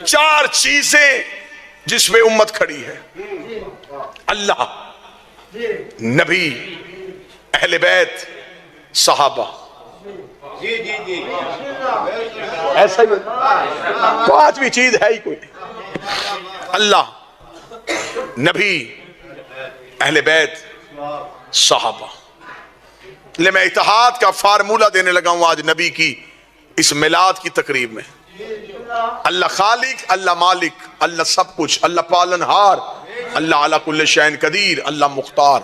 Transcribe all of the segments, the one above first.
4 چیزیں جس میں امت کھڑی ہے: اللہ، نبی، اہل بیت، صحابہ۔ ایسا ہی 5ویں چیز ہے ہی کوئی نہیں۔ اللہ، نبی، اہل بیت، صحابہ۔ لے میں اتحاد کا فارمولہ دینے لگا ہوں آج نبی کی اس میلاد کی تقریب میں۔ اللہ خالق، اللہ مالک، اللہ سب کچھ، اللہ پالنہار، اللہ علی کل شیء قدیر، اللہ مختار۔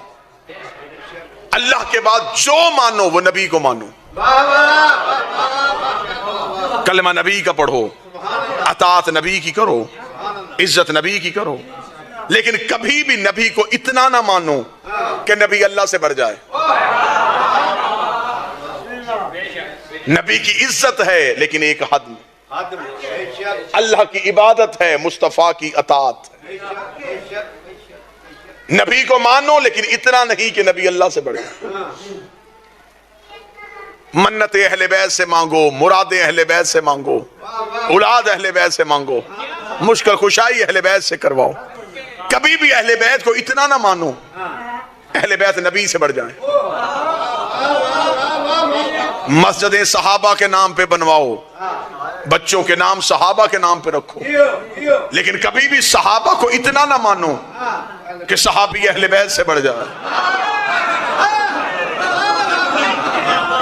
اللہ کے بعد جو مانو وہ نبی کو مانو۔ کلمہ نبی کا پڑھو، اطاعت نبی کی کرو، عزت نبی کی کرو، لیکن کبھی بھی نبی کو اتنا نہ مانو کہ نبی اللہ سے بڑھ جائے۔ نبی کی عزت ہے لیکن ایک حد میں، اللہ کی عبادت ہے، مصطفیٰ کی اطاعت ہے۔ نبی کو مانو لیکن اتنا نہیں کہ نبی اللہ سے بڑھ جائے۔ منت اہل بیت سے مانگو، مراد اہل بیت سے مانگو، اولاد اہل بیت سے مانگو، مشکل کشائی اہل بیت سے کرواؤ۔ کبھی بھی اہل بیت کو اتنا نہ مانو اہل بیت نبی سے بڑھ جائیں۔ مسجدیں صحابہ کے نام پہ بنواؤ، بچوں کے نام صحابہ کے نام پہ رکھو، لیکن کبھی بھی صحابہ کو اتنا نہ مانو کہ صحابی اہل بیت سے بڑھ جائے۔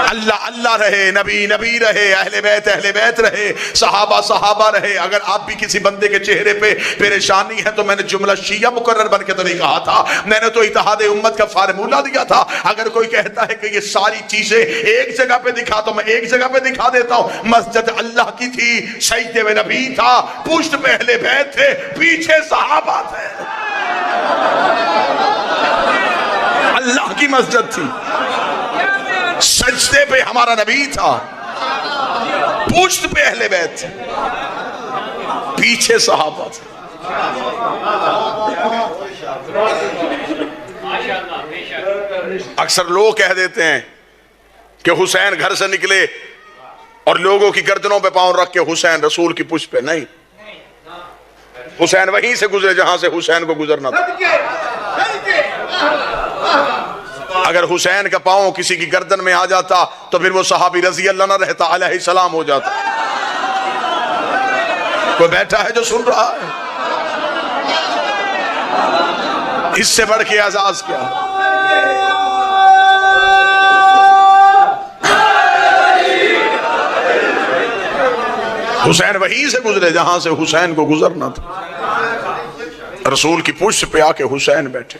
اللہ اللہ رہے، نبی نبی رہے، اہل بیت رہے، صحابہ صحابہ رہے۔ اگر آپ بھی کسی بندے کے چہرے پہ پریشانی ہے تو میں نے جملہ شیعہ مقرر بن کے تو نہیں کہا تھا، میں نے تو اتحاد امت کا فارمولہ دیا تھا۔ اگر کوئی کہتا ہے کہ یہ ساری چیزیں ایک جگہ پہ دکھا تو میں ایک جگہ پہ دکھا دیتا ہوں۔ مسجد اللہ کی تھی، سجدے میں نبی تھا، پشت پہ اہل بیت تھے، پیچھے صحابہ تھے۔ اللہ کی مسجد تھی، سجدے پہ ہمارا نبی تھا، پشت پہ اہل بیت تھے، پیچھے صحابہ تھے۔ اکثر لوگ کہہ دیتے ہیں کہ حسین گھر سے نکلے اور لوگوں کی گردنوں پہ پاؤں رکھ کے حسین رسول کی پشت پہ، نہیں، حسین وہیں سے گزرے جہاں سے حسین کو گزرنا تھا۔ اگر حسین کا پاؤں کسی کی گردن میں آ جاتا تو پھر وہ صحابی رضی اللہ نہ رہتا، علیہ السلام ہو جاتا۔ کوئی بیٹھا ہے جو سن رہا ہے؟ اس سے بڑھ کے اعزاز کیا؟ حسین وہیں سے گزرے جہاں سے حسین کو گزرنا تھا، رسول کی پشت پہ آ کے حسین بیٹھے۔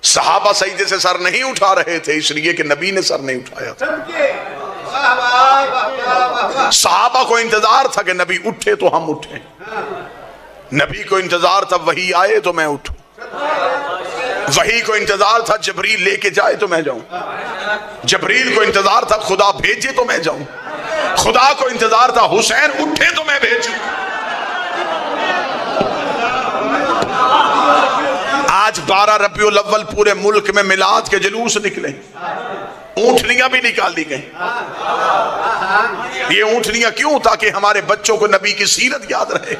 صحابہ سجدے سے سر نہیں اٹھا رہے تھے اس لیے کہ نبی نے سر نہیں اٹھایا تھا۔ صحابہ کو انتظار تھا کہ نبی اٹھے تو ہم اٹھیں، نبی کو انتظار تھا وحی آئے تو میں اٹھوں، وحی کو انتظار تھا جبریل لے کے جائے تو میں جاؤں، جبریل کو انتظار تھا خدا بھیجے تو میں جاؤں، خدا کو انتظار تھا حسین اٹھے تو میں بھیجوں۔ آج 12 ربیع الاول پورے ملک میں میلاد کے جلوس نکلے، اونٹنیاں بھی نکالی گئیں۔ یہ اونٹنیاں کیوں؟ تاکہ ہمارے بچوں کو نبی کی سیرت یاد رہے۔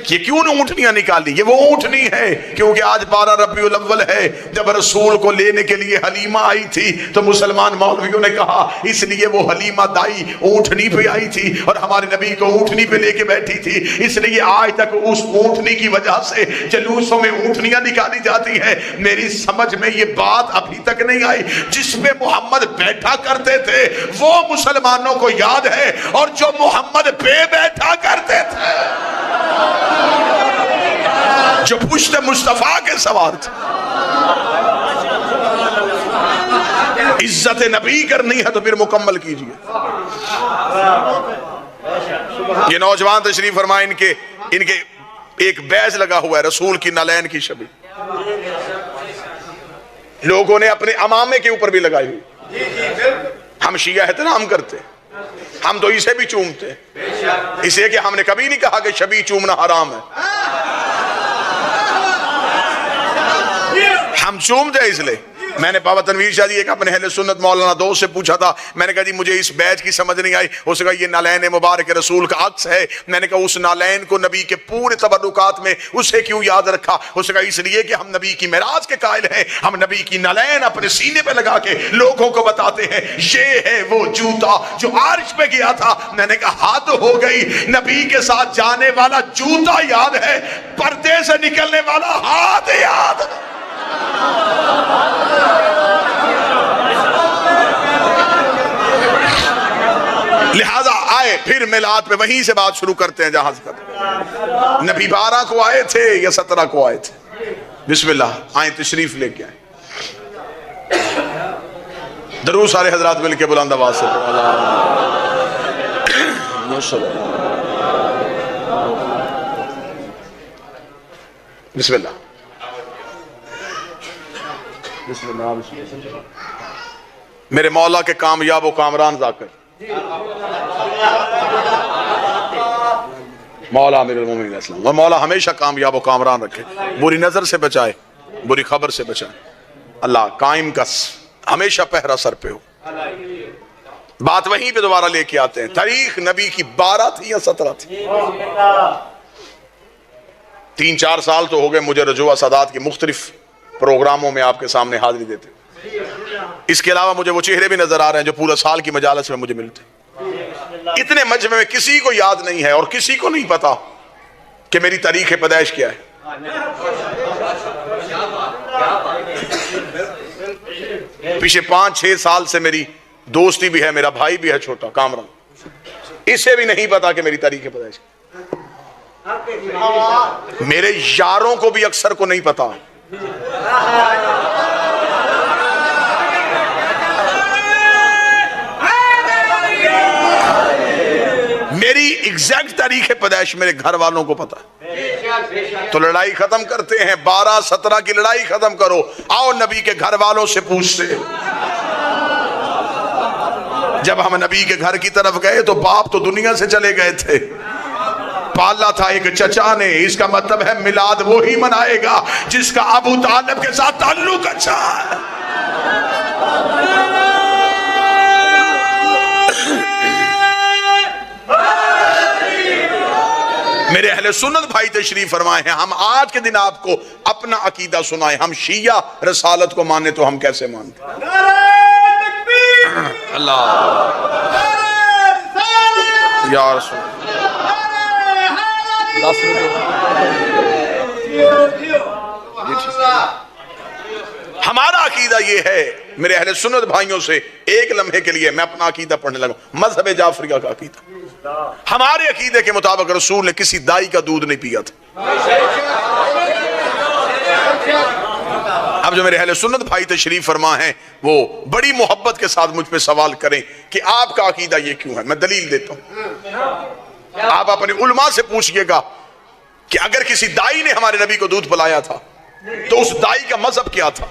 یہ کیوں نے اونٹنیاں نکالی؟ یہ وہ اونٹنی ہے کیونکہ آج 12 ربیع الاول ہے، جب رسول کو لینے کے لیے حلیمہ آئی تھی تو مسلمان مولویوں نے کہا اس لیے وہ حلیمہ دائی اونٹنی پہ آئی تھی اور ہمارے نبی کو اونٹنی پہ لے کے بیٹھی تھی، اس لیے آج تک اس اونٹنی کی وجہ سے جلوسوں میں اونٹنیاں نکالی جاتی ہے۔ میری سمجھ میں یہ بات ابھی تک نہیں آئی، جس میں محمد بیٹھا کرتے تھے وہ مسلمانوں کو یاد ہے، اور جو محمد پہ بیٹھا کرتے تھے، جو پشت مصطفیٰ کے سوار تھے۔ عزت نبی کرنی ہے تو پھر مکمل کیجئے۔ یہ نوجوان تشریف فرمائے، ان کے ایک بیج لگا ہوا ہے رسول کی نالین کی شبیہ، لوگوں نے اپنے امامے کے اوپر بھی لگائی ہوئی۔ ہم شیعہ احترام کرتے، ہم تو اسے بھی چومتے، اسے کہ ہم نے کبھی نہیں کہا کہ شبیہ چومنا حرام ہے، ہم چومتے اس لیے میں نے بابا تنویر شاہ جی ایک اپنے اہل سنت مولانا دوست سے پوچھا تھا، میں نے کہا جی مجھے اس بیج کی سمجھ نہیں آئی. اس نے کہا یہ نالین مبارک رسول کا عکس ہے. میں نے کہا اس نالین کو نبی کے پورے تبرکات میں اسے کیوں یاد رکھا؟ اس نے کہا اس لیے کہ ہم نبی کی معراج کے قائل ہیں، ہم نبی کی نالین اپنے سینے پہ لگا کے لوگوں کو بتاتے ہیں یہ ہے وہ جوتا جو عرش پہ گیا تھا. میں نے کہا حد ہو گئی، نبی کے ساتھ جانے والا جوتا یاد ہے، پردے سے نکلنے والا ہاتھ یاد. لہذا آئے پھر میلاد پہ وہیں سے بات شروع کرتے ہیں جہاں سے کرتے ہیں. نبی 12 کو آئے تھے یا 17 کو آئے تھے؟ بسم اللہ آئیں تشریف لے کے آئیں. درود سارے حضرات مل کے بلند آواز سے بسم اللہ. میرے مولا کے کامیاب و کامران ذاکر مولا امیر المومنین اسلام اور مولا ہمیشہ کامیاب و کامران رکھے، بری نظر سے بچائے، بری خبر سے بچائے. اللہ قائم کس ہمیشہ پہرا سر پہ ہو. بات وہیں پہ دوبارہ لے کے آتے ہیں. تاریخ نبی کی 12 تھی یا 17 تھی؟ 3-4 سال تو ہو گئے مجھے رجوع سادات کی مختلف پروگراموں میں آپ کے سامنے حاضری دیتے. اس کے علاوہ مجھے وہ چہرے بھی نظر آ رہے ہیں جو پورا سال کی مجالس میں مجھے ملتے. اتنے مجمع میں کسی کو یاد نہیں ہے اور کسی کو نہیں پتا کہ میری تاریخ پیدائش کیا ہے. پیچھے 5-6 سال سے میری دوستی بھی ہے، میرا بھائی بھی ہے چھوٹا کامران، اسے بھی نہیں پتا کہ میری تاریخ پیدائش کیا. میرے یاروں کو بھی اکثر کو نہیں پتا. میری ایگزیکٹ تاریخ پیدائش میرے گھر والوں کو پتا. تو لڑائی ختم کرتے ہیں، 12-17 کی لڑائی ختم کرو، آؤ نبی کے گھر والوں سے پوچھتے. جب ہم نبی کے گھر کی طرف گئے تو باپ تو دنیا سے چلے گئے تھے، پالا تھا ایک چچا نے. اس کا مطلب ہے میلاد وہی منائے گا جس کا ابو طالب کے ساتھ تعلق اچھا ہے. میرے اہل سنت بھائی تشریف فرمائے ہیں. ہم آج کے دن آپ کو اپنا عقیدہ سنائیں. ہم شیعہ رسالت کو مانے تو ہم کیسے مانتے؟ اللہ یا رسول ہمارا عقیدہ یہ ہے. میرے اہل سنت بھائیوں سے ایک لمحے کے لیے میں اپنا عقیدہ پڑھنے لگا. مذہب جعفریہ کا عقیدہ. ہمارے عقیدے کے مطابق رسول نے کسی دائی کا دودھ نہیں پیا تھا. اب جو میرے اہل سنت بھائی تشریف فرما ہیں وہ بڑی محبت کے ساتھ مجھ پہ سوال کریں کہ آپ کا عقیدہ یہ کیوں ہے. میں دلیل دیتا ہوں. آپ اپنے علماء سے پوچھئے گا کہ اگر کسی دائی نے ہمارے نبی کو دودھ پلایا تھا تو اس دائی کا مذہب کیا تھا؟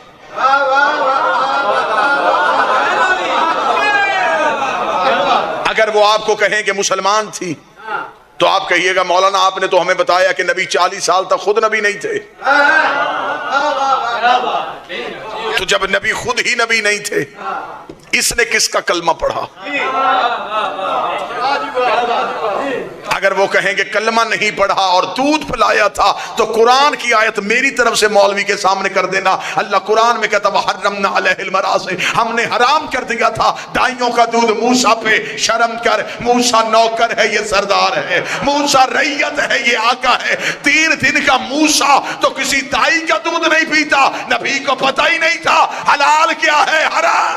اگر وہ آپ کو کہیں کہ مسلمان تھی تو آپ کہیے گا مولانا آپ نے تو ہمیں بتایا کہ نبی 40 سال تک خود نبی نہیں تھے. تو جب نبی خود ہی نبی نہیں تھے اس نے کس کا کلمہ پڑھا؟ اگر وہ کہیں کہ کلمہ نہیں پڑھا اور دودھ پلایا تھا تو قرآن کی آیت میری طرف سے مولوی کے سامنے کر دینا. اللہ قرآن میں کہتا وَحَرَّمْنَا عَلَيْهِ الْمَرَاضِعَ، ہم نے حرام کر دیا تھا دائیوں کا دودھ موسیٰ پہ. شرم کر، موسیٰ نوکر ہے، یہ سردار ہے، موسیٰ ریت ہے، یہ آقا ہے. 3 دن کا موسیٰ تو کسی دائی کا دودھ نہیں پیتا. نبی کو پتہ ہی نہیں تھا حلال کیا ہے حرام